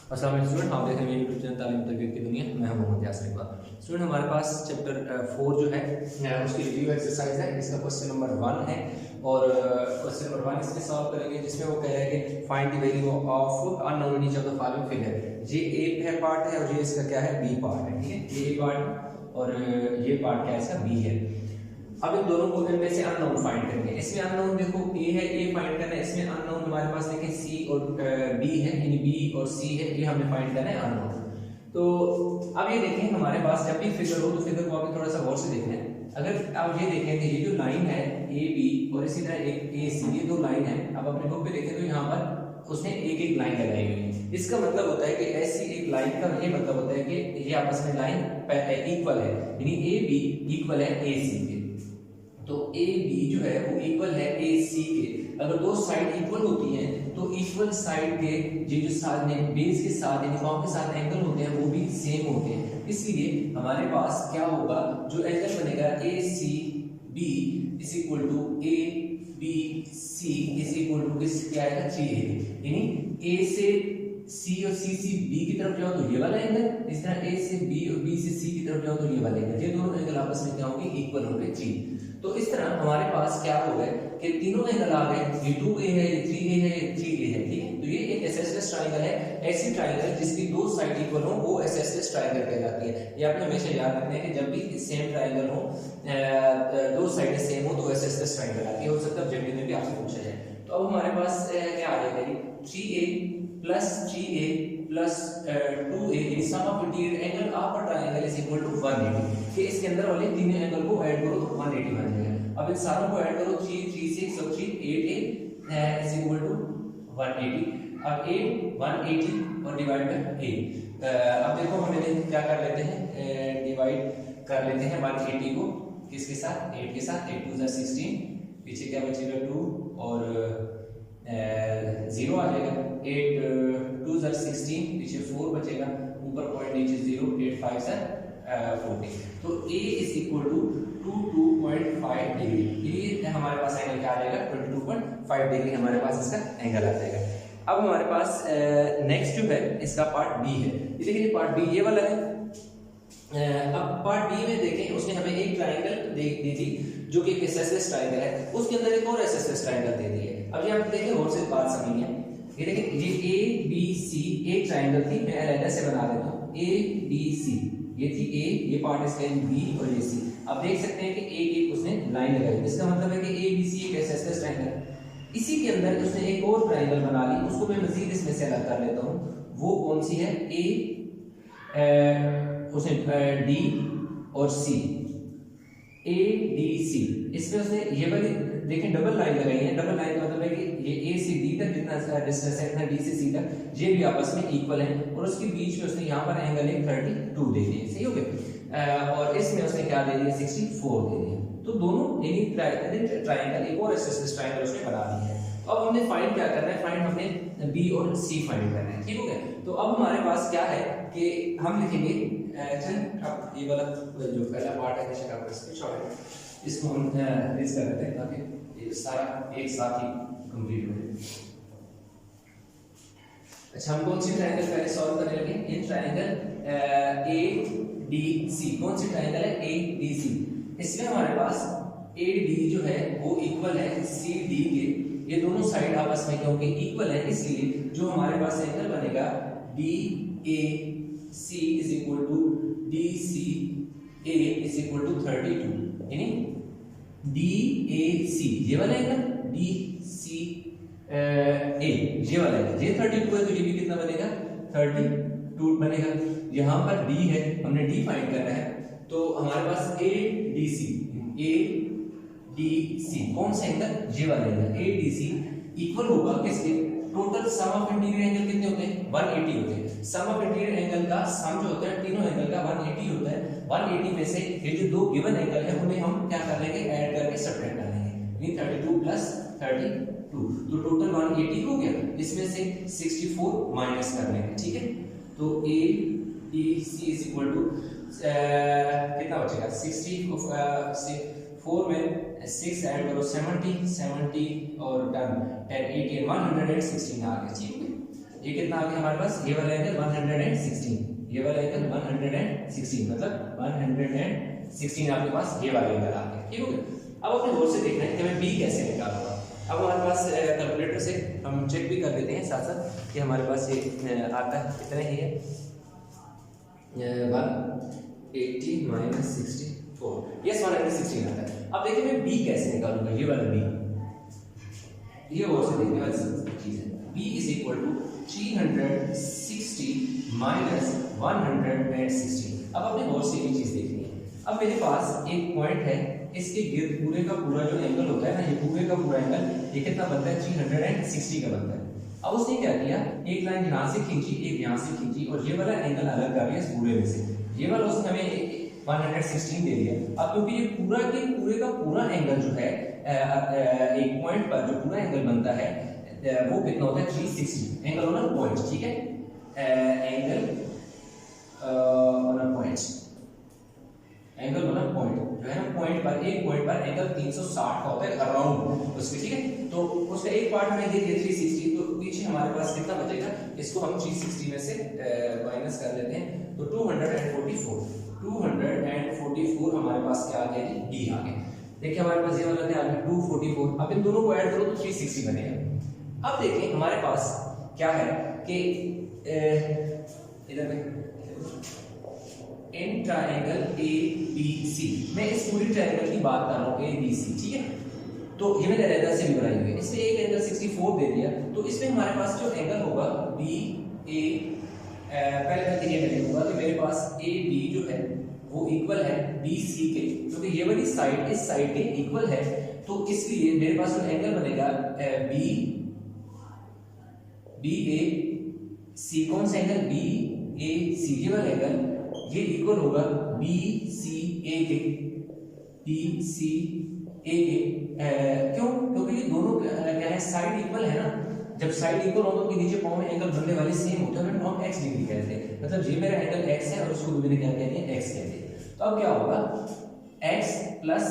अस्सलाम वालेकुम स्टूडेंट, आप देख रहे हैं मेरी यूट्यूब चैनल तालीम तरबियत की दुनिया। मैं हूं मोहम्मद यासिर इकबाल। स्टूडेंट, हमारे पास चैप्टर 4 जो है उसकी रिव्यू एक्सरसाइज है। इसका क्वेश्चन नंबर 1 है और क्वेश्चन नंबर 1 इसमें सॉल्व करेंगे, जिसमें वो कह रहा है कि find the value of unknown in each of the following figure. ये ए है पार्ट है और ये इसका क्या है, बी पार्ट है। ठीक है, ये पार्ट और ये पार्ट क्या है, इसका बी है। अब इन दोनों को में से अननोन फाइंड करेंगे। इसमें अननोन देखो ए है, ए फाइंड करना है। इसमें अननोन हमारे पास देखें सी और बी है, यानी बी और सी है, ये हमें फाइंड करना है अननोन। तो अब ये देखें, हमारे पास जब भी फिगर हो तो फिगर को आप थोड़ा सा गौर से देखना है। अगर आप ये देखें कि ये जो लाइन है ए बी और इसी तरह एक ए सी, ये दो लाइन है। अब अपने बुक पे देखें तो यहाँ पर उसने एक एक लाइन लगाई हुई है। इसका मतलब होता है कि ऐसी एक लाइन का ये मतलब होता है कि ये आपस में लाइन इक्वल है, यानी ए बी इक्वल है ए सी के। तो ए बी जो है वो इक्वल है ए सी के। अगर दो साइड इक्वल होती हैं तो इक्वल साइड के ये जो साथ में बेस के साथ यानी कॉम के साथ एंगल होते हैं वो भी सेम होते हैं। इसलिए हमारे पास क्या होगा, जो एंगल बनेगा A C B is equal to A B C is equal to किस क्या आएगा, 3a। यानी ए से सी और सी से बी की तरफ जाओ तो ये वाला एंगल, इस तरह ए से बी और बी से सी की तरफ जाओ तो ये वाला एंगल, ये दोनों एंगल आपस में क्या होंगे, इक्वल होंगे 3। तो इस तरह हमारे पास क्या हो गए कि तीनों एंगल आ गए, ये 2a है, ये 3a है, ये 3a है। ठीक है, तो ये एक एसएसएस ट्रायंगल है। ऐसी ट्रायंगल जिसकी दो साइड इक्वल हो वो एसएसएस ट्रायंगल कहलाती है। ये आपने हमेशा याद रखना है कि जब भी सेम ट्रायंगल हो, दो साइडें सेम हो तो एसएसएस ट्रायंगल आती है। हो सकता है ऑब्जेक्टिव में भी आपसे पूछा जाए। तो अब हमारे पास क्या आ जाएगा, 3a plus 3a plus 2a यानी sum of interior angle of a triangle is equal to 180। कि इसके अंदर वाले तीनों एंगल को ऐड करो तो 180 बन जाएगा। अब इन सारों को ऐड करो, 3 3 6 और 3 8a इज इक्वल टू 180। अब a 180 और डिवाइड बाय a। अब देखो हमें क्या कर लेते हैं, डिवाइड कर लेते हैं 180 को किसके साथ, 8 के साथ। 8 2 16, पीछे क्या बचेगा 2 और 0 आ जाएगा। 8 2 16, पीछे 4 बचेगा, ऊपर पॉइंट नीचे 0, 8 5 40। तो a is equal to 22.5 degree. ये हमारे पास एंगल क्या आ जाएगा, 22.5 डिग्री हमारे पास इसका एंगल आ जाएगा। अब हमारे पास नेक्स्ट जो है इसका पार्ट बी है। देखिए ये पार्ट बी ये वाला है। अब पार्ट बी में देखें, उसने हमें एक ट्रायंगल दी थी जो कि एसएसएस ट्रायंगल है, उसके अंदर एक और एसएसएस ट्रायंगल दे दी है। अब ये आप देखें और से बात समझिए। ये देखिए, ये ए बी सी एक ट्रायंगल थी, मैं एलाइनर से बना देता हूं। ए बी सी, ये थी ए, ये पार्ट इसका बी और ये सी। आप देख सकते हैं कि एक एक उसने लाइन लगाई। इसका मतलब है कि ए बी सी एक एसएसएस ट्रायंगल। इसी के अंदर उसने एक और ट्रायंगल बना ली, उसको मैं मजीद इसमें से अलग कर लेता हूं। वो कौन सी है, उसने डी और सी, ए डी सी। इसमें उसने ये वाली देखें डबल लाइन लगाई है। डबल लाइन का मतलब है कि ये ए से डी तक जितना डिस्टेंस है इतना डी से सी तक, ये भी आपस में इक्वल है। और उसके बीच में उसने यहाँ पर एंगल 32 दे दिए। सही हो गया। और इसमें उसने क्या दे दिया, 64 दे दिया। तो दोनों यानी ट्रायंगल एक और एसएसएस ट्रायंगल उसने बना दी है। तो अब हमने फाइंड क्या करना है, फाइंड हमने बी और सी फाइंड करना है। ठीक हो गया। तो अब हमारे पास क्या है कि हम लिखेंगे, अब ये वाला जो पहला पार्ट है बेशक आपका स्क्रीनशॉट है, इसको हम रेज कर लेते हैं ताकि ये सारा एक साथ ही कंप्लीट हो जाए। अच्छा, हम कौन सी ट्रायंगल पहले सॉल्व करने लगे, ये ट्रायंगल ए डी सी। कौन सी ट्रायंगल है, ए डी सी। इसमें हमारे पास ए डी जो है वो इक्वल है सी डी के। ये दोनों साइड आपस में क्योंकि इक्वल है, इसलिए जो हमारे पास एंगल बनेगा D A C is equal to D C A is equal to 32। यानी डी ए सी ये वाला एंगल, डी सी ए ये वाला एंगल, ये 32 है तो ये भी कितना बनेगा, 32 बनेगा। यहाँ पर डी है, हमने डी फाइंड करना है। तो हमारे पास ए डी सी, ए डी सी कौन सा एंगल, ये वाला angle A D C equal होगा किसके, total sum of interior angle कितने होते हैं, 180 होते हैं। सम ऑफ इंटीरियर एंगल का सम जो होता है तीनों एंगल का 180 होता है। 180 में से ये जो दो गिवन एंगल है उन्हें हम क्या कर लेंगे, ऐड करके सब्ट्रैक्ट कर लेंगे। यानी 32 प्लस 32 तो टोटल 180 हो गया। इसमें से 64 माइनस कर लेंगे। ठीक है, तो A D C is equal to कितना बचेगा, 64 में 6 ऐड करो 70 और 10 10 80 116 आ गया। ठीक है, ये कितना आ गया हमारे पास, ये वाला एंगल 116, ये वाला एंगल 116, मतलब 116 आपके पास ये वाला एंगल आ गया। ठीक हो गया। अब अपने गौर से देखना है कि हमें बी कैसे निकालना। अब हमारे पास कैलकुलेटर से हम चेक भी कर लेते हैं साथ साथ कि हमारे पास ये आता है कितना ही है, 180 माइनस 64, यस 116 आता है। अब देखिए मैं बी कैसे निकालूंगा, ये वाला बी, ये गौर से देखने वाली चीज है। b is equal to 360 minus 116। अब अपने गौर से ये चीज देखनी है। अब मेरे पास एक पॉइंट है, इसके गिर्द पूरे का पूरा जो एंगल होता है ना, ये पूरे का पूरा एंगल ये कितना बनता है, 360 का बनता है। अब उसने क्या किया, एक लाइन यहाँ से खींची, एक यहाँ से खींची, और ये वाला एंगल अलग कर दिया इस पूरे में से। ये वाला उसने हमें 116 दे दिया। अब क्योंकि ये पूरा के पूरे का पूरा एंगल जो है एक पॉइंट पर जो पूरा एंगल बनता है वो कितना होता है, 360। एंगल ऑन अ पॉइंट, ठीक है, angle on a point, angle on a point जो है ना, पॉइंट पर, एक पॉइंट पर एंगल 360 का होता है अराउंड उसके, ठीक है। तो उसका एक पार्ट हमें दे दिया 360, तो पीछे हमारे पास कितना बचेगा, इसको हम 360 में से माइनस कर लेते हैं, तो 244 हमारे पास क्या आ गया जी, डी आ गया। देखिए हमारे पास ये वाला क्या आ गया 244। अब इन दोनों को ऐड करो तो 360 बनेगा। अब देखिए हमारे पास क्या है कि इधर में इन ट्रायंगल ABC, मैं इस पूरी ट्रायंगल की बात कर रहा हूँ ABC, ठीक है। तो ये मैंने रेदा से भी बनाई हुई है, इसमें एक एंगल 64 दे दिया, तो इसमें हमारे पास जो एंगल होगा BA, पहले मैं ये लिखूंगा कि मेरे पास AB जो है वो इक्वल है BC के, क्योंकि ये वाली साइड इस साइड के इक्वल है, तो इसलिए मेरे पास जो एंगल बनेगा BAC, कौन सा एंगल, BAC, ये वाला एंगल ये इक्वल होगा BCA के, BCA के। क्यों, क्योंकि ये दोनों क्या है, साइड इक्वल है ना। जब साइड इक्वल हो तो उनके नीचे पांव में एंगल बनने वाले सेम होते हैं, हम x डिग्री कहते हैं, मतलब ये मेरा एंगल x है और उसको मैंने क्या कहते हैं, x कहते हैं। तो अब क्या होगा, x plus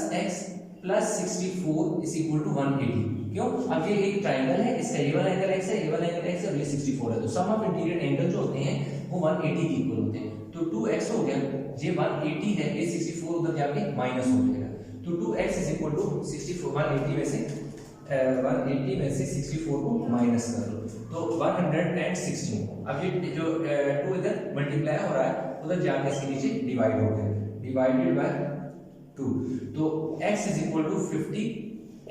64 is equal to 180। क्यों, अब ये एक ट्रायंगल है, इसका ये वाला एंगल x है, ये वाला एंगल x है, और ये 64 है, तो सम ऑफ इंटीरियर एंगल जो होते हैं वो 180 के इक्वल होते हैं। तो 2x हो गया, ये 180 है, ये 64 उधर जाके माइनस हो जाएगा, तो 2x इज इक्वल टू 64, 180 में से 64 को माइनस कर लो, तो 116। अब ये जो 2 इधर मल्टीप्लाई हो रहा है, उधर जाके इसके नीचे डिवाइड हो गया, डिवाइडेड बाय 2, तो x is equal to 58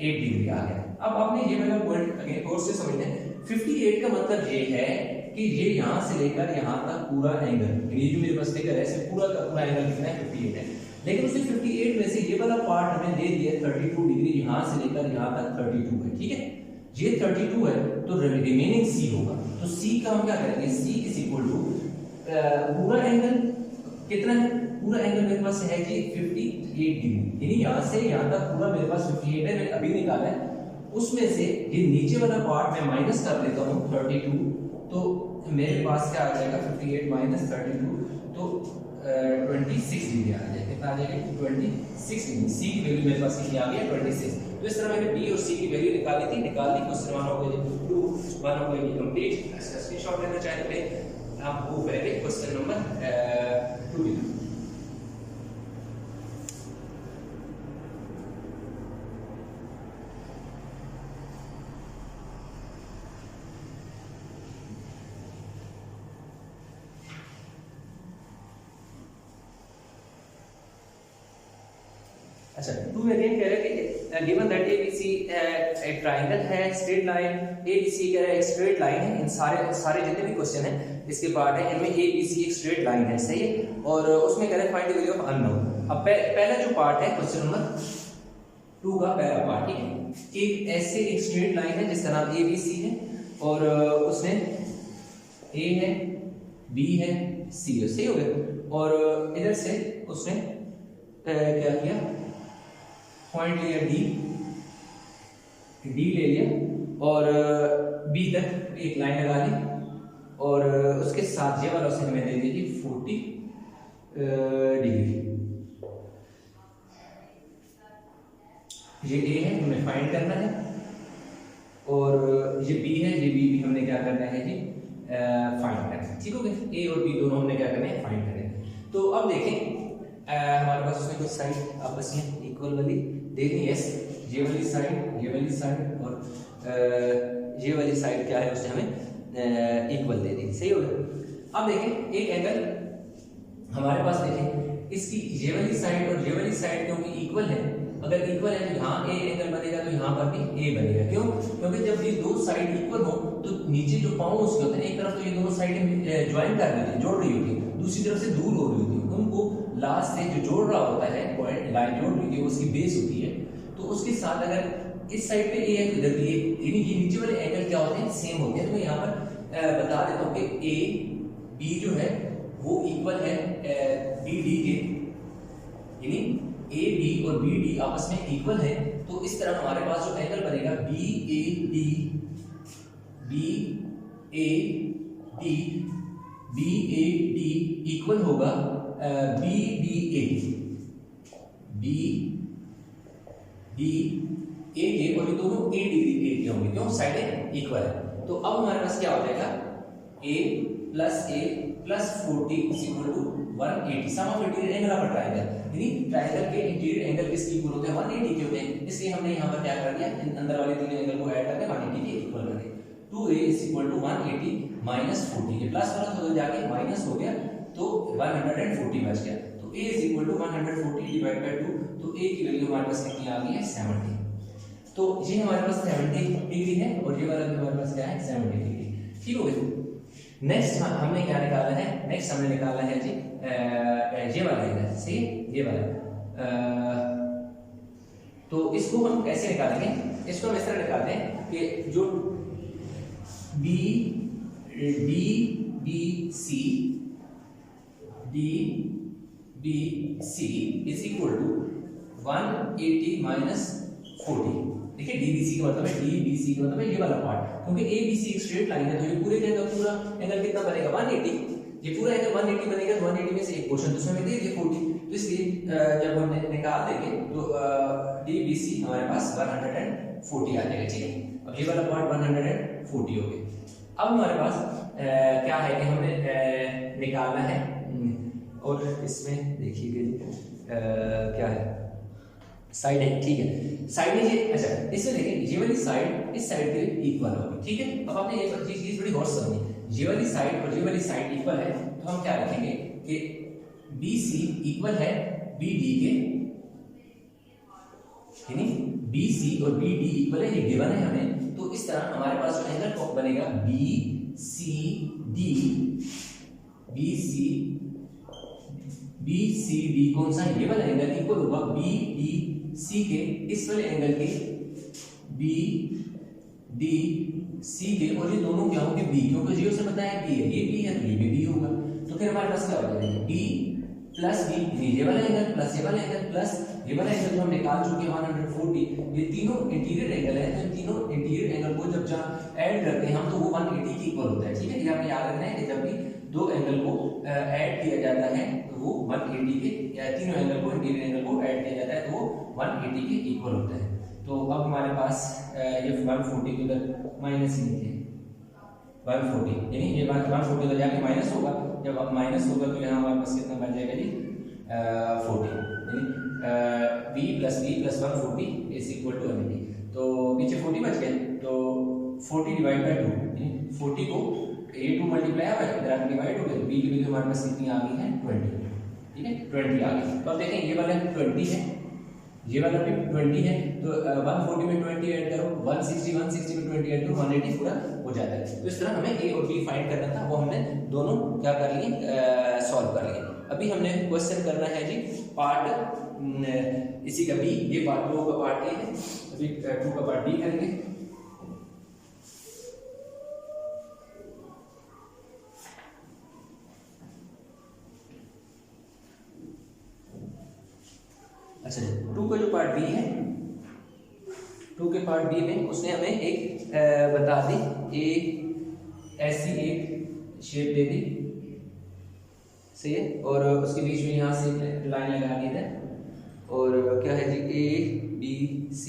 degree आ गया। अब आपने ये वाला पॉइंट अगेन और से समझना है, 58 का मतलब ये है कि ये यहां से लेकर यहां तक पूरा एंगल, ये जो मेरे पास फिगर है इसमें पूरा का पूरा एंगल कितना है, 58 है। लेकिन उसे 58 में से ये वाला पार्ट हमें दे दिया 32 डिग्री, यहां से लेकर यहां तक 32 है, ठीक है। ये 32 है, तो रिमेनिंग c होगा, तो c का हम क्या करेंगे, c इज इक्वल टू पूरा एंगल कितना है, पूरा एंगल मेरे पास है कि 58 डिग्री, यानी यहां से यहां तक पूरा मेरे पास 58 है, मैंने अभी निकाला है। उसमें से ये नीचे वाला पार्ट मैं माइनस कर देता हूं 32, तो मेरे पास क्या आ जाएगा 58 माइनस 32, तो 26 डिग्री आ जाएगा, कितना आ जाएगा 26 डिग्री। सी की वैल्यू मेरे पास कितनी आ गई है 26। तो इस तरह मैंने बी और सी की वैल्यू निकाल ली थी, क्वेश्चन 1 हो गया 2 1 हो गई कंप्लीट। इसका स्क्रीनशॉट लेना चाहे तो आप वो करेंगे क्वेश्चन नंबर 2 लिखो। अच्छा, 2 में अगेन कह रहे हैं कि गिवन दैट ABC एक ट्रायंगल है, स्ट्रेट लाइन ABC कह रहा है एक स्ट्रेट लाइन है। इन सारे जितने भी क्वेश्चन हैं इसके पार्ट है, इनमें ABC एक स्ट्रेट लाइन है, सही है। और उसमें कह रहे हैं find the value of unknown. अब पहला जो पार्ट है क्वेश्चन नंबर 2 का पहला पार्ट, ठीक है, एक ऐसे एक स्ट्रेट लाइन है जिसका नाम ABC है, और उसमें A है, B है, C है, सही हो गया। और इधर से उसने क्या किया, पॉइंट लिया डी ले लिया, और बी तक एक लाइन लगा ली, और उसके साथ ये वाला उसने हमें दे दी 40 डिग्री। ये ए है, हमें फाइंड करना है, और ये बी है, ये बी भी हमने क्या करना है जी फाइंड करना है। ठीक हो गया, ए और बी दोनों हमने क्या करना है, फाइंड करना है। तो अब देखें हमारे पास उसमें कुछ साइड आपस में इक्वल वाली देनी है, ये वाली साइड और ये वाली साइड क्या है, उससे हमें इक्वल दे दी। सही हो गया। अब देखें एक एंगल हमारे पास, देखें इसकी ये वाली साइड और ये वाली साइड क्योंकि इक्वल है, अगर इक्वल है तो यहाँ ए एंगल बनेगा, तो यहाँ पर भी ए बनेगा। क्यों? क्योंकि जब ये दो साइड इक्वल हो तो नीचे जो पाँव उसके होते हैं, एक तरफ तो ये दोनों साइडें ज्वाइन कर रही है, जोड़ रही होती है, दूसरी तरफ से दूर हो रही होती है, उनको लास्ट से जो जोड़ रहा होता है, पॉइंट लाइन जोड़ रही है, उसकी बेस होती है। तो उसके साथ अगर इस साइड पे ए है तो इधर भी ए, यानी ये नीचे वाले एंगल क्या होते हैं, सेम होते हैं। तो मैं यहाँ पर बता देता हूँ कि ए बी जो है वो इक्वल है बी डी के, यानी ए बी और बी डी आपस में इक्वल है। तो इस तरह हमारे पास जो एंगल बनेगा बी ए डी इक्वल होगा बी डी ए के, और ये दोनों ए डिग्री ए के होंगे, क्यों? साइडें इक्वल है। तो अब हमारे पास क्या हो जाएगा, a plus 40 is equal to 180, sum of interior angle of triangle, यानी ट्रायंगल के इंटीरियर एंगल किसके इक्वल होते हैं, 180 के होते हैं। इसलिए हमने यहाँ पर क्या कर दिया, अंदर वाले तीनों एंगल को ऐड करके 180 के इक्वल कर दिया। 2a is equal to 180 minus 40, ये प्लस वाला तो जाके माइनस हो गया, तो 140 बच गया। तो a is equal to 140 divide by 2, तो a की वैल्यू हमारे पास कितनी आ गई है, 70। तो ये हमारे पास 70 डिग्री है और ये वाला भी हमारे पास क्या है, 70 डिग्री। ठीक हो गया। नेक्स्ट हमने क्या निकाला है, नेक्स्ट हमने निकाला है जी ये वाला एंगल, सही, ये वाला। तो इसको हम कैसे निकालेंगे, इसको हम इस तरह निकालते हैं कि जो B C is equal to 180 minus 40। देखिए डीबीसी का मतलब है, डीबीसी का मतलब है ये वाला पार्ट, क्योंकि एबीसी एक स्ट्रेट लाइन है, तो ये पूरे का पूरा एंगल कितना बनेगा, 180। ये पूरा एंगल 180 बनेगा, तो 180 में से एक पोर्शन तो उसमें दे दिया 40। तो इसलिए जब हम निकाल देंगे तो डीबीसी हमारे पास 140 आ जाएगा। ठीक है, अब ये वाला पार्ट 140 हो गया। अब हमारे पास क्या है कि हमें निकालना है, और इसमें देखिए क्या है, साइड है। ठीक है, साइड है ये, अच्छा इसमें देखिए ये वाली साइड इस साइड के इक्वल होगी। ठीक है, अब आपने ये चीज बड़ी गौर से समझी, ये वाली साइड और ये वाली साइड इक्वल है, तो हम क्या रखेंगे कि BC इक्वल है BD के, यानी BC और BD इक्वल है, ये गिवन है हमें। तो इस तरह हमारे पास जो एंगल बनेगा BCD कौन सा, ये वाला एंगल इक्वल होगा BDC के, इस वाले एंगल के BDC के, और ये दोनों क्या होंगे B, क्योंकि जीरो से पता है B है, ये B है तो ये भी B होगा। तो फिर हमारे पास क्या हो जाएगा, D प्लस B, ये वाला एंगल प्लस ये वाला एंगल प्लस ये वाला एंगल जो हम निकाल चुके हैं 140, ये तीनों इंटीरियर एंगल है। तो तीनों इंटीरियर एंगल को जब ऐड करते हैं हम, तो वो 180 की इक्वल होता है। ठीक है, ये हमें याद रखना है कि जब भी दो एंगल को ऐड किया जाता है तो वो 180 के, या तीनों एंगल को, इंटीरियर एंगल को ऐड किया जाता है तो वो 180 के इक्वल होता है। तो अब हमारे पास ये 140 को इधर माइनस ही लिखे 140, यानी ये 140 तो जाके माइनस होगा, जब अब माइनस होगा तो यहाँ हमारे पास कितना बच जाएगा जी 40, यानी b plus 140 is equal to 80। तो पीछे 40 बच गए, तो 40 डिवाइड बाय 2, यानी 40 को ये 2 मल्टीप्लाई हुआ है, इधर आके डिवाइड हो गया, b की वैल्यू हमारे पास कितनी आ गई है 20। ठीक है, 20 आ गई। तो अब देखें ये वाला 20 है, ये वाला भी 20 है, तो 140 में 20 ऐड करो, 160 में 20 ऐड करो, 180 पूरा हो जाता है। तो इस तरह हमें a और b फाइंड करना था, वो हमने दोनों क्या कर लिए, सॉल्व कर लिए। अभी हमने क्वेश्चन करना है जी पार्ट इसी का b, ये पार्ट 2 का पार्ट a है, अभी 2 का पार्ट b करेंगे। अच्छा, 2 का जो पार्ट बी है, 2 के पार्ट बी में उसने हमें एक बता दी, एक ऐसी एक शेप दे दी, सही है, और उसके बीच में यहाँ से लाइन लगा दी है, और क्या है जी A B C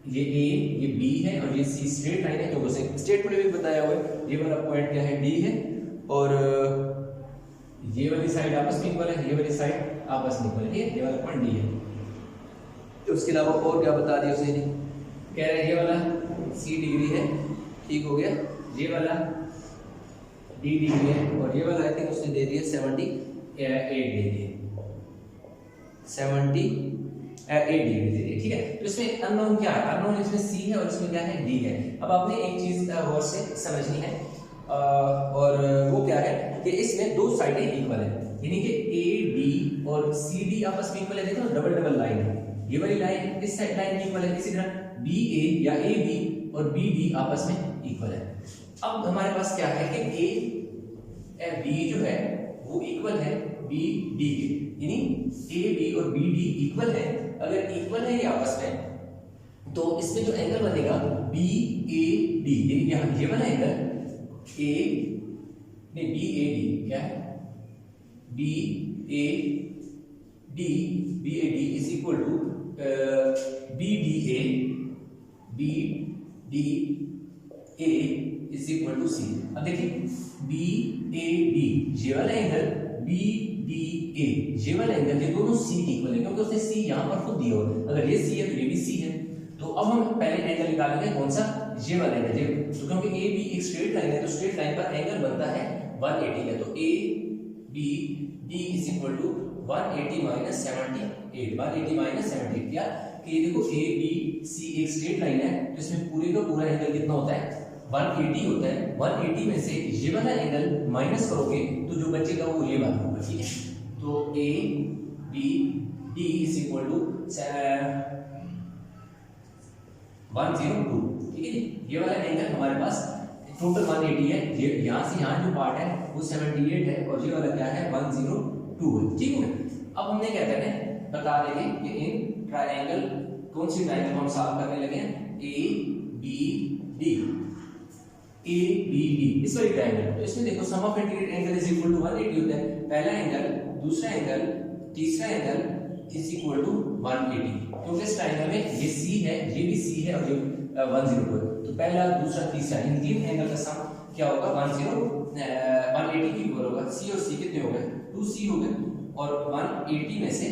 ये ए, ये बी है और ये सी स्ट्रेट लाइन है, क्योंकि उसे स्टेटमेंट में भी बताया हुआ है। ये वाला पॉइंट क्या है, डी है, और ये वाली साइड आपस में इक्वल है, ये वाली साइड आपस में इक्वल है, ये वाला पॉइंट डी है। तो उसके अलावा और क्या बता दिया उसने, कह रहे हैं ये वाला सी डिग्री है, ठीक हो गया, ये वाला डी डिग्री है, और ये वाला आई थिंक उसने दे दिया 78 डिग्री, 78 डिग्री दे दी, ठीक है। तो इसमें अननोन क्या है, अननोन इसमें सी है और इसमें क्या है, डी है। अब आपने एक चीज गौर से समझनी है, और वो क्या है कि इसमें दो साइडें इक्वल है, यानी कि ए डी और सी डी आपस में इक्वल है। देखो डबल डबल लाइन है, ये वाली लाइन इस साइड लाइन इक्वल है, इसी तरह बी ए या ए बी और बी डी आपस में इक्वल है। अब हमारे पास क्या है कि ए बी जो है वो इक्वल है बी डी के, यानी ए बी और बी डी इक्वल है। अगर इक्वल है ये आपस में, तो इसमें जो एंगल बनेगा बी ए डी, यानी यहाँ ये वाला एंगल ए नहीं बी ए डी, क्या है B A D, B A D is equal to B D A, B D A is equal to C. अब देखिए बी ए डी ये वाला एंगल, बी डी ए ये वाला एंगल, ये दोनों सी इक्वल है, क्योंकि उसने सी यहाँ पर खुद दिया हो, अगर ये सी है तो ये भी सी है। तो अब हम पहले एंगल निकालेंगे, कौन सा, ये वाला एंगल, ये तो क्योंकि ए बी एक स्ट्रेट लाइन है, तो स्ट्रेट लाइन पर एंगल बनता है 180 का, तो A B D is equal to 180 minus 78, 180 minus 78 क्या कि ये देखो ए बी सी एक स्ट्रेट लाइन है, तो इसमें पूरे का पूरा एंगल कितना होता है, 180 होता है। 180 में से ये वाला एंगल माइनस करोगे तो जो बचेगा वो ये वाला होगा, ठीक है। तो A B D is equal to 102, ठीक है जी। ये वाला एंगल हमारे पास टोटल 180 है, ये यहाँ से यहाँ जो पार्ट है वो 78 है, और ये वाला क्या है 102 है, ठीक है। अब हमने क्या करना है, बता देंगे कि इन ट्रायंगल कौन सी ट्रायंगल हम सॉल्व करने लगे हैं, A B D, A B D इस वाली ट्रायंगल। तो इसमें देखो sum of integrate angle is equal to 180 होता है, पहला एंगल, दूसरा एंगल, तीसरा एंगल इज इक्वल टू 180, क्योंकि इस ट्रायंगल में ये सी है, ये भी सी है और ये 102 है। तो पहला, दूसरा, तीसरा इन तीन एंगल का सम क्या होगा, 180 की इक्वल होगा। सी और सी कितने हो गए, 2c हो गए, और 180 में से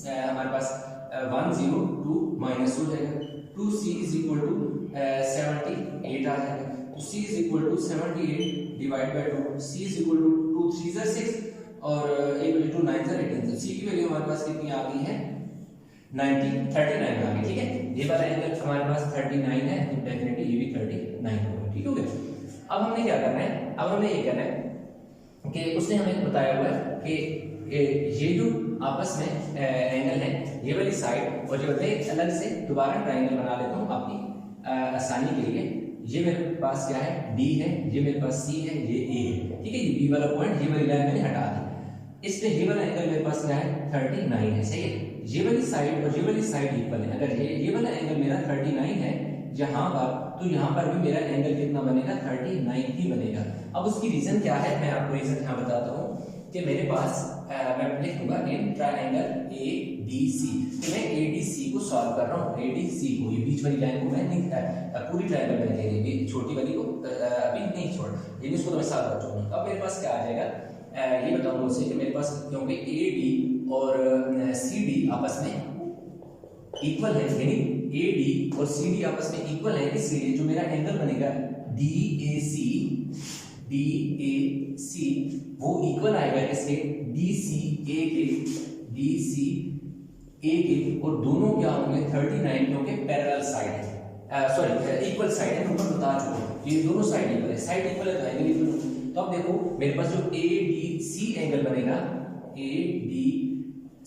हमारे पास 102 माइनस हो जाएगा, 2c इज इक्वल टू 78 आ जाएगा। तो c is equal to 78 divide by 2, c is equal to 2 3 ज़ा 6 और 8 2 9 ज़ा 18, c की वैल्यू हमारे पास कितनी आ गई है, 39 आ गई, ठीक है। ये वाला एंगल हमारे पास 39 है, तो डेफिनेटली ये भी 39 होगा, ठीक हो गया। अब हमने क्या करना है, अब हमें ये करना है कि उसने हमें बताया हुआ है कि ये जो आपस में एंगल है, ये वाली साइड और ये वाले, अलग से दोबारा ट्रायंगल बना लेता हूँ आपकी आसानी के लिए। ये मेरे पास क्या है, D है, ये मेरे पास C है, ये A है, ठीक है। ये B वाला पॉइंट, ये वाली लाइन मैंने हटा दी। इसमें ये वाला एंगल मेरे पास क्या है, 39 है, सही है। ये वाली साइड और ये वाली साइड इक्वल है। अगर ये वाला एंगल मेरा 39 है यहाँ पर, तो यहाँ पर भी मेरा एंगल कितना बनेगा, 39 ही बनेगा। अब उसकी रीजन क्या है, मैं आपको रीजन यहाँ बताता हूँ कि मेरे पास मैं लिख दूंगा इन ट्रायंगल ए डी सी, तो मैं ए डी सी को सॉल्व कर रहा हूँ, ए डी सी को, ये बीच वाली लाइन को मैं नहीं, पूरी ट्रायंगल मैंने ले ली, छोटी वाली को अभी नहीं छोड़, लेकिन उसको तो मैं सॉल्व कर चुका हूँ। अब मेरे पास क्या आ जाएगा, ये बताऊंगा उससे कि मेरे पास क्योंकि ए डी और सी डी आपस में इक्वल है, यानी ए डी और सी डी आपस में इक्वल है, इसलिए जो मेरा एंगल बनेगा डी ए सी वो इक्वल आएगा इसके डी सी ए के, और दोनों क्या होंगे 39, क्योंकि पैरेलल साइड है, सॉरी इक्वल साइड है, ऊपर बता चुका हूं, ये दोनों साइड इक्वल है, साइड इक्वल है तो एंगल इक्वल है। तो अब देखो मेरे पास जो ए डी सी एंगल बनेगा, ए डी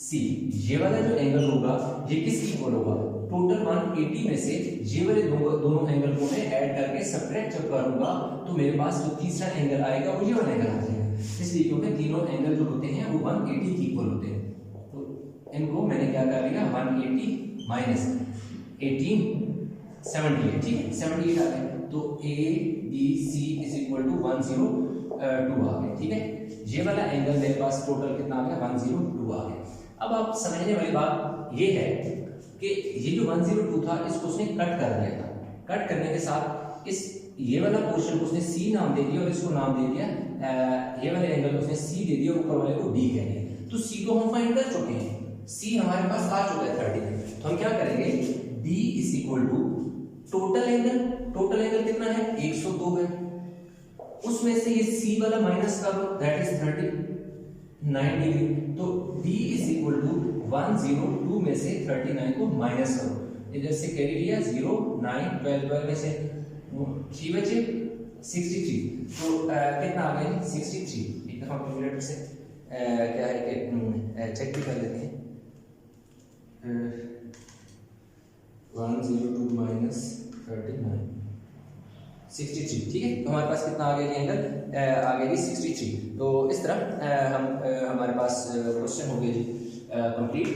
सी, ये वाला जो एंगल होगा ये किस इक्वल होगा, टोटल 180 में से ये वाले दोनों एंगल को मैं ऐड करके सब्ट्रैक्ट जब करूंगा तो मेरे पास जो तीसरा एंगल आएगा वो ये वाला एंगल आ जाएगा। इसलिए क्योंकि तीनों एंगल जो होते हैं वो 180 की इक्वल होते हैं, तो इनको मैंने क्या कर लिया, 180 माइनस 18 78, ठीक है, 78 आ गए। तो A D C is equal to 102 आ गए, ठीक है। ये वाला एंगल मेरे पास टोटल कितना आ गया, 102 आ गया। अब आप समझने वाली बात ये है कि ये जो 102 था इसको उसने कट कर दिया था। कट करने के साथ इस ये वाला पोर्शन को उसने सी नाम दे दिया और इसको नाम दे दिया ये वाले एंगल को उसने सी दे दिया और ऊपर वाले को डी कह दिया। तो सी को हम फाइंड कर चुके हैं, सी हमारे पास आ चुका है 30। तो हम क्या करेंगे, D is equal to total angle, total angle कितना है 102 है, उसमें से ये सी वाला माइनस कर दो, दैट इज 39 डिग्री। तो d इज इक्वल टू 102 में से 39 को माइनस करो, इधर से कैरी लिया 0 9 12 12 में से 3 बचे 63। तो कितना आ गया 63। एक दफा कैलकुलेटर से क्या है कि चेक भी कर लेते हैं। 102 माइनस 39 63, ठीक है। तो हमारे पास कितना आ गया एंगल, आ गया जी 63। तो इस तरह हमारे पास क्वेश्चन हो गया जी कंप्लीट।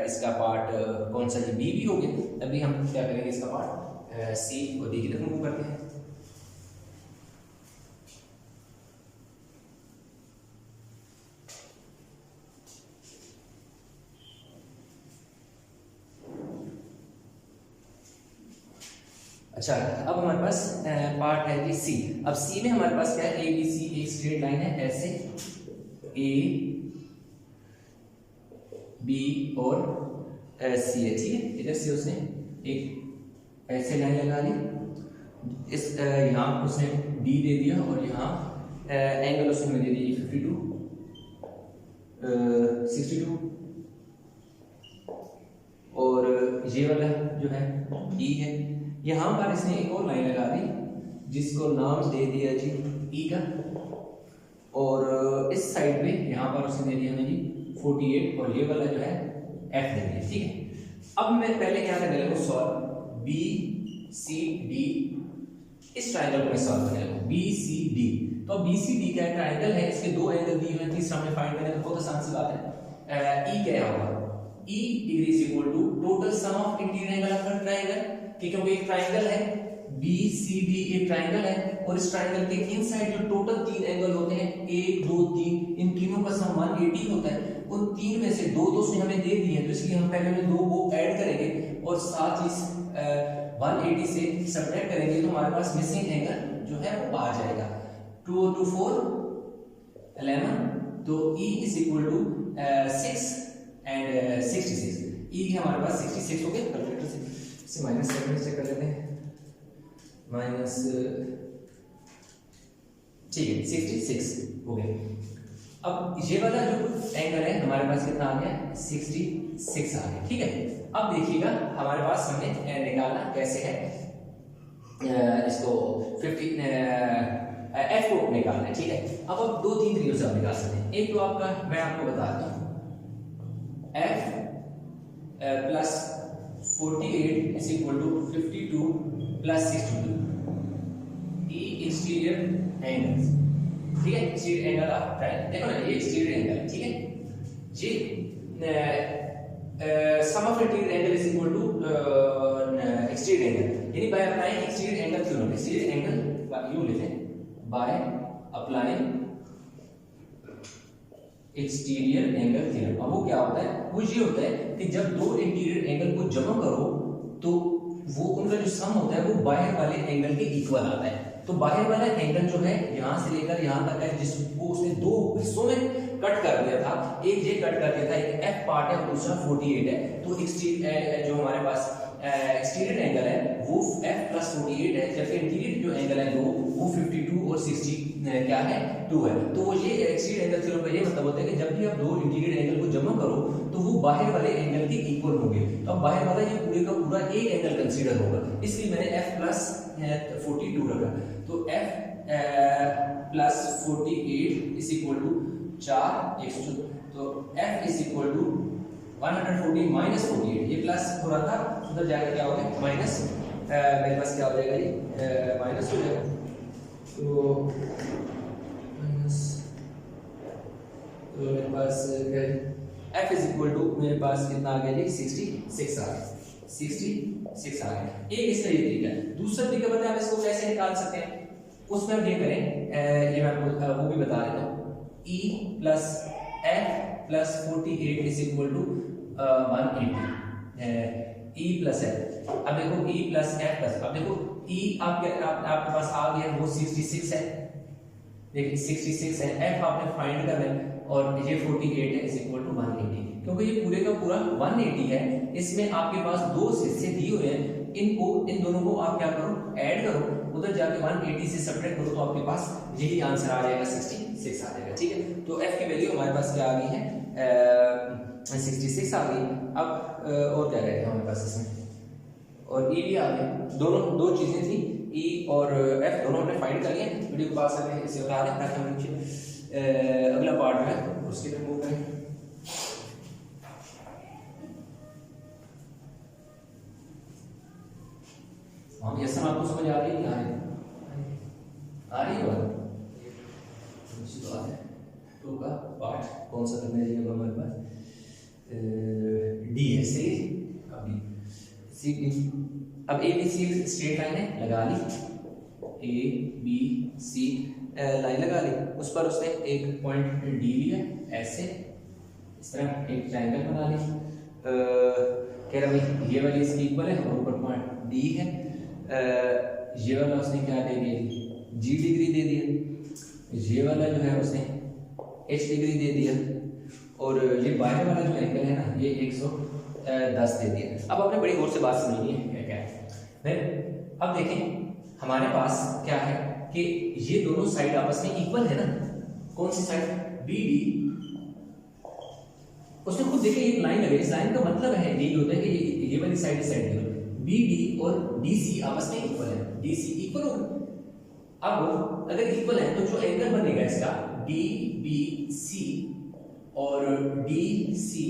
इसका पार्ट कौन सा जी, बी भी हो गया। अभी हम क्या करेंगे, इसका पार्ट सी और डी की तरफ मूव करते हैं। अच्छा, अब हमारे पास पार्ट है जी सी। अब सी में हमारे पास क्या है, ए बी सी, एक स्ट्रेट लाइन है ऐसे, ए बी और सी है, ठीक है। इधर से उसने एक ऐसे लाइन लगा ली, इस यहाँ उसने डी दे दिया और यहाँ एंगल उसने दे दिया 52 62 और ये वाला जो है ई है। यहाँ पर इसने एक और लाइन लगा दी जिसको नाम दे दिया जी ई का, और इस साइड पे यहाँ पर उसने दे दिया हमें जी 48 और ये वाला जो है एफ दे दिया, ठीक है। अब मैं पहले क्या करने लगूँ, सॉल्व बी सी डी, इस ट्राइंगल को मैं सॉल्व करने लगूँ बी सी डी। तो बी सी डी क्या ट्राइंगल है, इसके दो एंगल दिए हुए हैं, तीसरा हमें फाइंड करना है, तो बहुत आसान सी बात है। ई क्या होगा, E degree is equal to total sum of interior angle of triangle, क्योंकि एक ट्राइंगल है बी सी डी, एक ट्राइंगल है और इस ट्राइंगल के इनसाइड जो टोटल तीन एंगल होते हैं 1 2 3, इन तीनों का सम 180 होता है। उन तीन में से दो उसने हमें दे दिए हैं, तो इसलिए हम पहले में दो को ऐड करेंगे और साथ ही 180 से सब्ट्रैक्ट करेंगे, तो हमारे पास मिसिंग एंगल जो है वो आ जाएगा 2 2 4 11। तो E is equal to 6 and 66। E हमारे पास 66 हो गया। कैलकुलेटर से माइनस 7 से कर लेते हैं, माइनस, ठीक है 66 हो गया। अब ये वाला जो एंगल है हमारे पास कितना आ गया 66 आ गया, ठीक है। अब देखिएगा हमारे पास हमें निकालना कैसे है, इसको 50 एफ को निकालना है, ठीक है। अब आप दो तीन तरीकों से आप निकाल सकते हैं। एक तो आपका मैं आपको बताता हूँ, F plus 48 is equal to 52 plus 62, E exterior angle, ठीक है। एक्सटीरियर एंगल ऑफ ट्रायंगल, देखो ना ये एक्सटीरियर एंगल, ठीक है। ये sum of interior angle is equal to exterior angle, यानी by applying exterior angle theorem, exterior angle यूं लेते हैं by applying exterior angle theorem. अब वो क्या होता है, वो ये होता है कि जब दो इंटीरियर एंगल को जमा करो तो वो उनका जो सम होता है वो बाहर वाले एंगल के इक्वल आता है। तो बाहर वाला एंगल जो है यहाँ से लेकर यहाँ तक है, जिसको उसने दो हिस्सों में कट कर दिया था, एक ये कट कर दिया था, एक एफ पार्ट है और दूसरा 48 है। तो एक्सटीरियर जो हमारे पास एक्सटीरियर एंगल है वो f प्लस 48 है, जबकि इंटीरियर जो एंगल है वो 52 और 60 क्या है 2 है। तो ये एक्सटीरियर एंगल थ्योरम का ये मतलब होता है कि जब भी आप दो इंटीरियर एंगल को जमा करो तो वो बाहर वाले एंगल के इक्वल होंगे। तो अब बाहर वाला ये पूरे का पूरा एक एंगल कंसीडर होगा, इसलिए मैंने f प्लस 42 रखा। तो f plus 48 is equal to 4 तो f is equal to 140 minus 48, ये प्लस हो रहा था उधर जाकर क्या हो गया माइनस, मेरे पास क्या हो जाएगा ये माइनस हो जाएगा। तो माइनस, तो मेरे पास क्या है f इज इक्वल टू मेरे पास कितना आ गया जी 66 आ गया, 66 आ गया। एक इसका ये तरीका है। दूसरा तरीका बताया आप इसको कैसे निकाल सकते हैं, उसमें हम ये करें, ये मैं आपको वो भी बता देता हूँ, e plus f plus 48 is equal to 180। E plus F. अब देखो ई प्लस एफ प्लस, अब देखो ई आपके पास आ गया वो 66 है, देखिए 66 है, एफ आपने फाइंड करना है और ये 48 है इज इक्वल टू 180, क्योंकि ये पूरे का पूरा 180 है, इसमें आपके पास दो हिस्से दिए हुए हैं, इनको इन दोनों को आप क्या करो ऐड करो, उधर जाके 180 से सब्ट्रैक्ट करो तो आपके पास यही आंसर आ जाएगा 66 आ जाएगा। ठीक है, तो एफ की वैल्यू हमारे पास क्या आ गई है 66 आ गई। अब और क्या रहेगा हमारे पास इसमें, और ई भी आ गया, दोनों दो चीजें थी ई और एफ दोनों हमने फाइंड कर लिए। वीडियो को पास करके इसे उठा दें ताकि हम नीचे अगला पार्ट जो है उसकी तरफ मूव करें। हम ये सब आपको समझ आ रही है कि आ रही है बात, अच्छी बात है। टू का पार्ट कौन सा करना है हमारे पास डी है, सही। अब A B C straight line है, लगा ली ए बी सी लाइन लगा ली, उस पर उसने एक पॉइंट डी लिया ऐसे, इस तरह एक ट्रायंगल बना ली, कह रहा भाई ये वाली इसकी इक्वल है और ऊपर पॉइंट डी है, ये वाला उसने क्या दे दिया जी डिग्री दे दिया, ये वाला जो है उसने एच डिग्री दे दिया, और ये बाहर वाला जो एंगल है ना ये 110 दे दिया। अब आपने बड़ी गौर से बात समझनी है क्या क्या है। अब देखें हमारे पास क्या है कि ये दोनों साइड आपस में इक्वल है ना, कौन सी साइड बी डी, उसने खुद देखे एक लाइन लगे, इस लाइन का मतलब है यही होता है कि ये वाली साइड बी डी और डी सी आपस में इक्वल है, डी सी इक्वल होगा। अब अगर इक्वल है तो जो एंगल बनेगा इसका डी बी सी और डी सी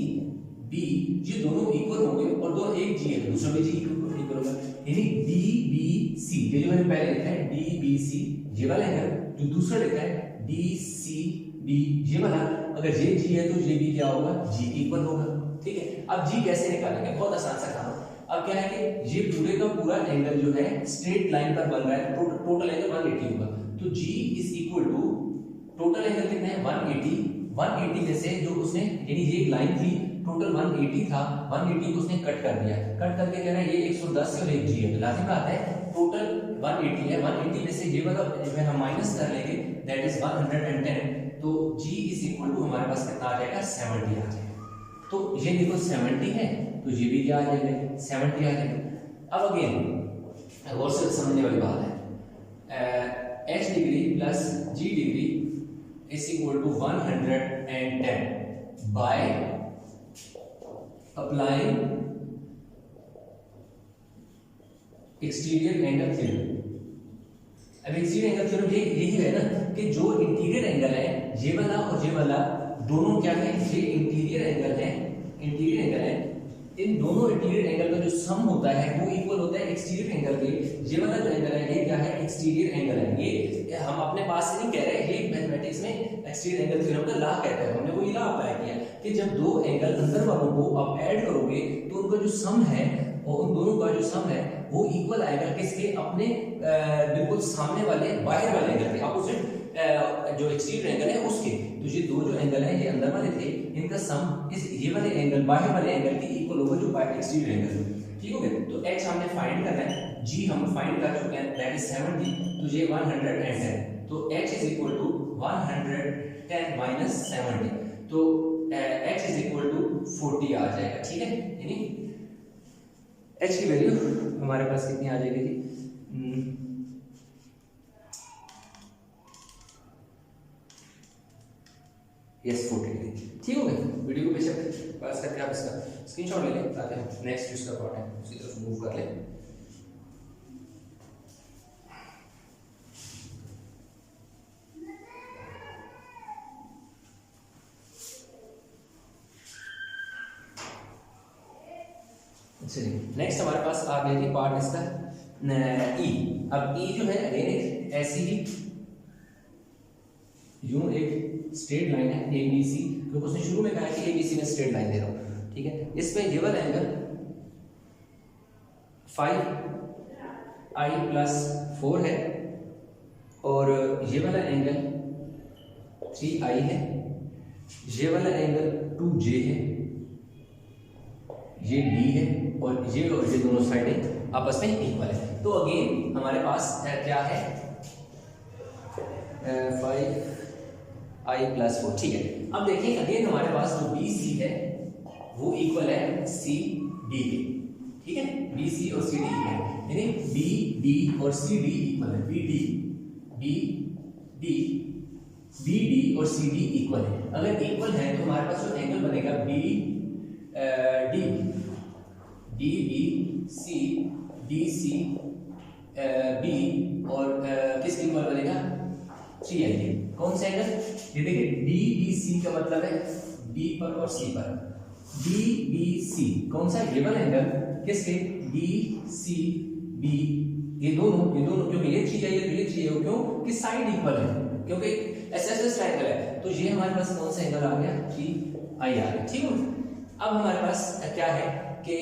बी, ये दोनों इक्वल होंगे और दोनों एक जी है, दूसरा भी जी इक्वल होगा, यानी डी बी सी, ये जो मैंने पहले लिखा है डी बी सी ये वाला एंगल, जो दूसरा लिखा है डी सी बी ये वाला, अगर ये जी है तो ये भी क्या होगा जी इक्वल होगा। ठीक है, अब जी कैसे निकालेंगे, बहुत आसान सा काम। अब क्या है कि ये पूरे का पूरा एंगल जो है स्ट्रेट लाइन पर बन रहा है, टोटल एंगल 180 होगा, तो G is equal to total angle कितना है 180 में से जो उसने यानी ये एक लाइन थी टोटल 180 था, 180 को उसने कट कर दिया, कट करके कह रहा है ये 110 और एक G है, तो लाजिम बात है टोटल 180 है, 180 में से ये वाला जो है हम माइनस कर लेंगे दैट इज 110, तो G इज इक्वल टू हमारे पास कितना आ जाएगा 70 आ जाएगा। तो ये देखो 70 है तो ये भी क्या आ जाएगा 70 आ जाएगा। अब अगेन और से समझने वाली बात है, h degree plus g degree is equal to 110 by applying exterior angle theorem. अब एक्सटीरियर एंगल थ्योरम यही है ना कि जो इंटीरियर एंगल है ये वाला और ये वाला दोनों क्या है, ये इंटीरियर एंगल है, इंटीरियर एंगल है, इन दोनों इंटीरियर एंगल का जो सम होता है वो इक्वल होता है एक्सटीरियर एंगल के। ये वाला जो एंगल है ये क्या है एक्सटीरियर एंगल है, ये हम अपने पास से नहीं कह रहे, ये मैथमेटिक्स में एक्सटीरियर एंगल थ्योरम का लॉ कहता है, हमने वो लॉ अप्लाई किया कि जब दो एंगल अंदर वालों को आप ऐड करोगे तो उनका जो सम है और उन दोनों का जो सम है वो इक्वल आएगा किसके, अपने बिल्कुल सामने वाले बाहर वाले एंगल के, अपोजिट जो एक्सटीरियर एंगल है उसके। तो ये दो जो एंगल है ये अंदर वाले थे, इनका सम इस ये वाले एंगल बाहर वाले एंगल के इक्वल होगा जो बाहर एक्सटीरियर एंगल। ठीक हो गया, तो h हमने फाइंड करना है, g हम फाइंड कर चुके हैं दैट इज 70, तो ये 110, तो h is equal to 110 minus 70, तो h इज इक्वल टू 40 आ जाएगा। ठीक है, यानी h की वैल्यू हमारे पास कितनी आ जाएगी जी, यस 40 डिग्री। ठीक हो गया, वीडियो को बेशक पास करके आप इसका स्क्रीनशॉट ले लें ताकि हम नेक्स्ट जिसका पार्ट है उसी तरफ मूव कर लें। चलिए नेक्स्ट हमारे पास आ गया जी पार्ट इसका ई। अब ई जो है अगेन ऐसी ही यूं एक स्ट्रेट लाइन है ए बी सी, क्योंकि उसने शुरू में कहा कि ए बी सी में स्ट्रेट लाइन दे रहा हूं। ठीक है, इसमें ये वाला एंगल 5i प्लस 4 है और ये वाला एंगल 3i है, ये वाला एंगल 2j है, ये डी है और ये दोनों साइडें आपस में इक्वल है। तो अगेन हमारे पास क्या है 5i + 4, ठीक है। अब देखिए अगेन हमारे पास जो बी सी है वो इक्वल है सी डी के, ठीक है। बी सी और सी डी इक्वल है, यानी बी डी और सी डी इक्वल है। बी डी और सी डी इक्वल है। अगर इक्वल है तो हमारे पास जो एंगल बनेगा B B C D C B और किस इक्वल बनेगा 3i के। कौन सा एंगल? ये देखिए डी बी सी का मतलब है बी पर और सी पर। डी बी सी कौन सा? ये वाला एंगल किसके? बी सी बी, ये दोनों क्योंकि ये 3i है तो ये 3i है, क्यों कि साइड इक्वल है, क्योंकि एसएसएस ट्रायंगल है। तो ये हमारे पास कौन सा एंगल आ गया? 3i आ गया, ठीक है। अब हमारे पास क्या है कि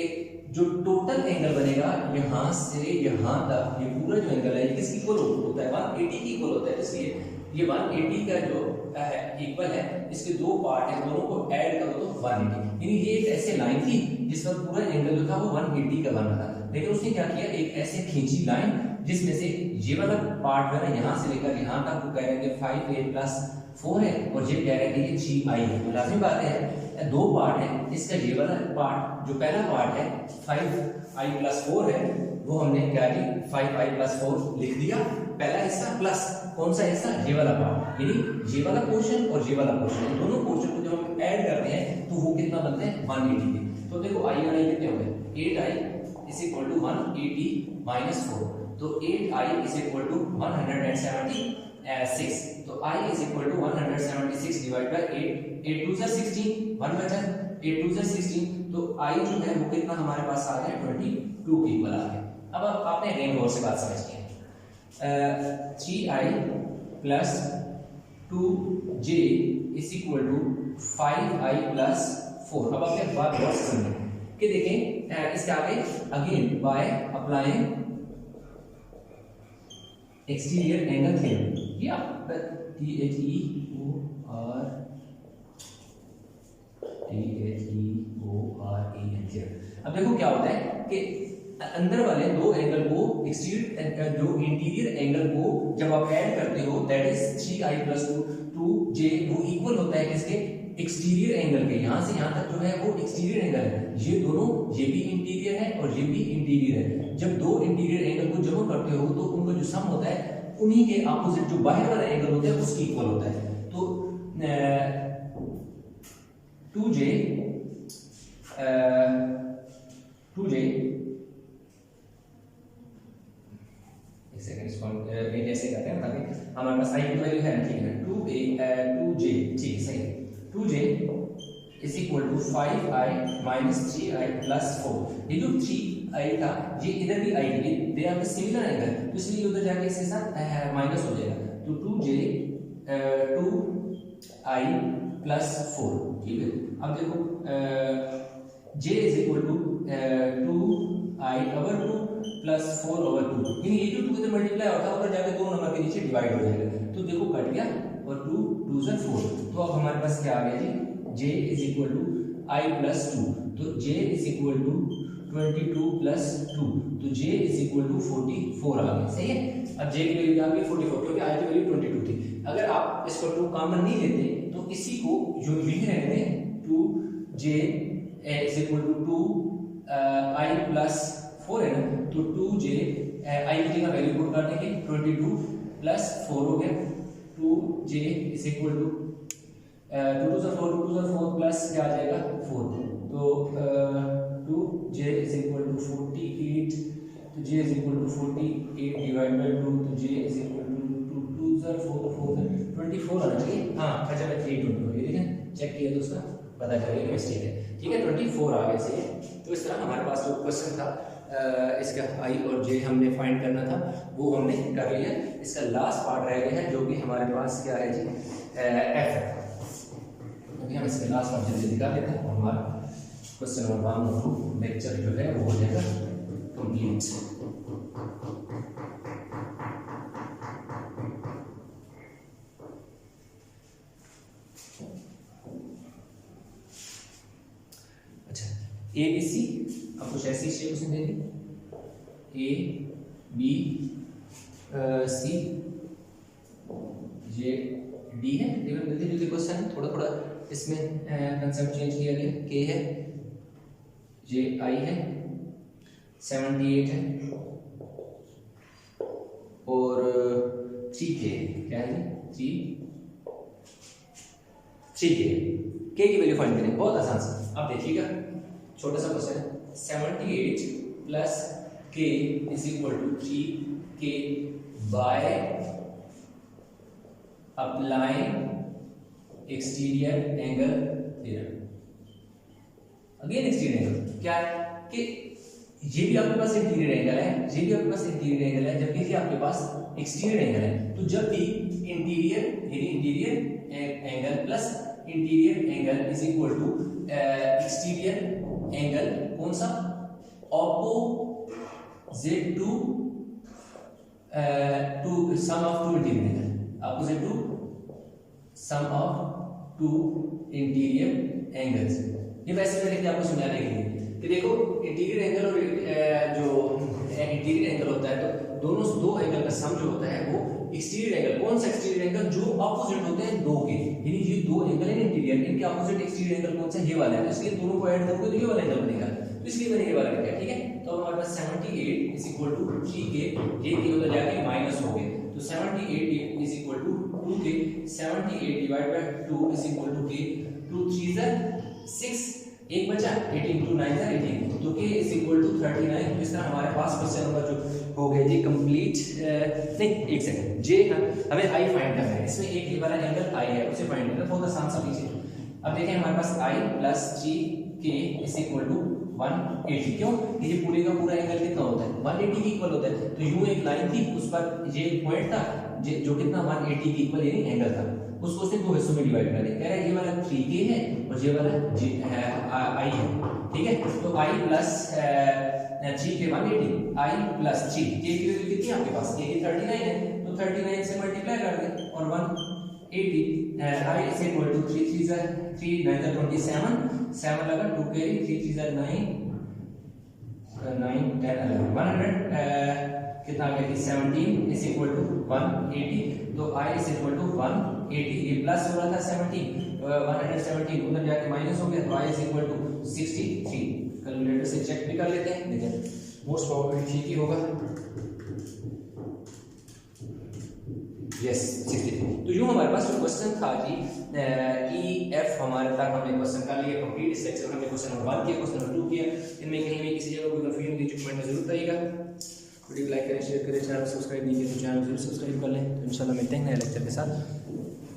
जो टोटल एंगल बनेगा यहां से यहां तक, ये पूरा जो एंगल है ये किसकी इक्वल होता है? 180 की इक्वल होता है। इसलिए ये 180 का जो है इक्वल है, इसके दो पार्ट है, दोनों को ऐड करो तो 180। यानी ये एक ऐसे लाइन थी जिस पर पूरा एंगल जो था वो 180 का बन रहा था, लेकिन उसने क्या किया, एक ऐसे खींची लाइन जिसमें से ये वाला पार्ट है ना यहां से लेकर यहां तक वो कह रहे हैं कि 5a + 4 है और ये कह रहे हैं कि ये 3i है। तो लाजिमी बात है दो पार्ट है, इसका ये वाला पार्ट जो पहला पार्ट है 5i + 4 है, वो हमने क्या की 5i + 4 लिख दिया पहला हिस्सा, प्लस कौन सा हिस्सा? ये वाला पार्ट, यानी ये वाला पोर्शन और ये वाला पोर्शन, दोनों पोर्शन को जब हम ऐड करते हैं तो वो कितना बनते हैं? 180 के। तो देखो i और i कितने हो गए? 8i = 180 - 4, तो 8i = 176। तो i = 176 / 8, 8 2 16, 1 बचा, 8 2 16, तो i जो है वो कितना हमारे पास आ गया? 22 के इक्वल आ गया। अब आपने अगेन गौर से बात समझनी है। 3i + 2j = 5i + 4। अब आपने बात गौर से समझनी कि देखें इसके आगे again bye applying exterior angle theorem, या THEOREM। अब देखो क्या होता है कि अंदर वाले दो एंगल को जो इंटीरियर एंगल को जब आप ऐड करते हो, दैट इज 3i + 2j, वो इक्वल होता है किसके? एक्सटीरियर एंगल के। यहां से यहां तक जो है वो एक्सटीरियर एंगल है, ये दोनों, ये भी इंटीरियर है और ये भी इंटीरियर है। जब दो इंटीरियर एंगल को जमा करते हो तो उनका जो सम होता है उन्हीं के अपोजिट जो बाहर वाला एंगल होता है उसकी इक्वल होता है। तो 2j एक सेकंड, इसको ऐसे करते हैं ताकि हमारे पास i की वैल्यू है ना, ठीक है। 2j, ठीक है, सही है। 2j = 5i - 3i + 4। ये जो 3i था ये इधर भी i है, दे आर सिमिलर एंगल, तो इसलिए उधर जाके इसके साथ माइनस हो जाएगा। तो 2j 2i + 4, ठीक है। अब देखो j = 2i/2 + 4/2, यानी ये जो 2 इधर मल्टीप्लाई होता है उधर जाके दो नंबर के नीचे डिवाइड हो जाएगा। तो देखो कट गया और 2 2 = 4। तो अब हमारे पास क्या आ गया जी? j = i + 2, तो j = 22 + 2, तो j = 44 आ गया, सही है। अब j की वैल्यू क्या आ गई? 44, क्योंकि i की वैल्यू 22 थी। अगर आप इसको 2 कॉमन नहीं लेते तो इसी को जो लिख रहे हैं 2j = 2i + 4 है ना, तो 2j i की जगह वैल्यू पुट कर देंगे, 22 + 4 हो गया। 2j = 2 2 = 4, 2 2 = 4 प्लस क्या आ जाएगा? 4। तो 2j = 48, तो j = 48 / 2, तो j = 2 2 = 4 4 24 आना चाहिए। हाँ, अच्छा मैं 320 ये देखें, चेक किया तो उसका पता चलेगा मिस्टेक है, ठीक है। 24 आ गया, सही है। तो इस तरह हमारे पास जो क्वेश्चन था इसका i और j हमने फाइंड करना था, वो हमने कर लिया। इसका लास्ट पार्ट रह गया है जो कि हमारे पास क्या है जी? f है। अभी हम इसके लास्ट पार्ट जल्दी निकाल लेते हैं, हमारा क्वेश्चन नंबर 1 और 2 लेक्चर जो है वो हो जाएगा कंप्लीट। अच्छा, ए बी सी, अब कुछ ऐसी शेप उसने दे दी, ए बी सी ये डी है, मिलती जुलती क्वेश्चन है, थोड़ा थोड़ा इसमें कंसेप्ट चेंज किया गया, के है, ये आई है, 78 है और 3K क्या है, 3K के की वैल्यू फाइंड करें, बहुत आसान सा। अब देखिएगा छोटा सा क्वेश्चन है, 78 plus K is equal to 3K by applying exterior angle theorem. Again exterior angle क्या है कि ये भी आपके पास इंटीरियर एंगल है, ये भी आपके पास इंटीरियर एंगल है, जबकि ये आपके पास एक्सटीरियर एंगल है। तो जब भी interior angle plus interior angle is equal to exterior angle, कौन सा, opposite to sum of two interior angle, opposite to sum of two interior angles. ये वैसे मैं लिखते आपको समझाने के लिए कि देखो इंटीरियर एंगल और जो इंटीरियर एंगल होता है, तो दोनों दो एंगल का सम जो होता है वो एक्सटीरियर एंगल, कौन सा एक्सटीरियर एंगल, जो ऑपोजिट होते हैं दो के, यानी ये दो एंगल है इंटीरियर, इनके ऑपोजिट एक्सटीरियर एंगल कौन सा, ये वाला है, तो इसलिए दोनों को ऐड करोगे तो ये वाला एंगल बनेगा, तो इसलिए मैंने ये वाला लिखा, ठीक है। तो हमारे पास 78 इज इक्वल टू 3K, ये के उधर जाके माइनस हो गए, तो 78 is equal to 2K, 78 divide by 2 is equal to K, 2 3 * 6, एक बचा 18 2 9 = 18, तो K इज इक्वल टू 39। तो इस तरह हमारे पास क्वेश्चन नंबर जो हो गए जी कंप्लीट। नहीं एक सेकंड, जे हमें आई फाइंड करना है, इसमें एक ही वाला एंगल आई है उसे फाइंड करना है, बहुत आसान सा चीज है। अब देखें हमारे पास I plus 3K is equal to 180, क्यों, ये पूरे का पूरा एंगल कितना होता है, 180 के इक्वल होता है। तो यूं एक लाइन थी, उस पर ये पॉइंट था जो कितना 180 के इक्वल यानी एंगल था, उसको उसने दो हिस्सों में डिवाइड कर दिया, कह रहा है ये वाला 3K है और ये वाला आई है, ठीक है। तो आई प्लस 3K 180, आई प्लस 3, K की वैल्यू कितनी है आपके पास, K की 39 है, तो 39 से मल्टीप्लाई कर दें और 180, आई इज इक्वल टू 3 3 3 9 27, 7 लगा, 2K 3 3 9 9 10 11 100 कितना आ गया कि 17 इज इक्वल टू 180, तो आई इज इक्वल टू 180, ये प्लस हो रहा था 17 117 उधर जाके माइनस हो गया, तो I is equal to 63। Calculator से चेक भी कर लेते हैं, देखिए मोस्ट प्रोबेबली ठीक ही होगा, यस 63। तो यूं हमारे पास जो क्वेश्चन था जी ई एफ हमारे तक हमने क्वेश्चन कर लिया कंप्लीट। इस लेक्चर में हमने क्वेश्चन नंबर 1 किया, क्वेश्चन नंबर 2 किया, इनमें कहीं भी किसी जगह कोई कंफ्यूजन थी कमेंट में जरूर बताइएगा। वीडियो लाइक करें, शेयर करें, चैनल सब्सक्राइब नहीं किया तो चैनल जरूर सब्सक्राइब कर लें। तो इंशाल्लाह मिलते हैं नए लेक्चर के साथ,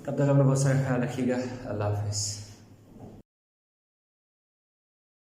तब तक अपना बहुत सारा ख्याल रखिएगा। अल्लाह हाफिज़।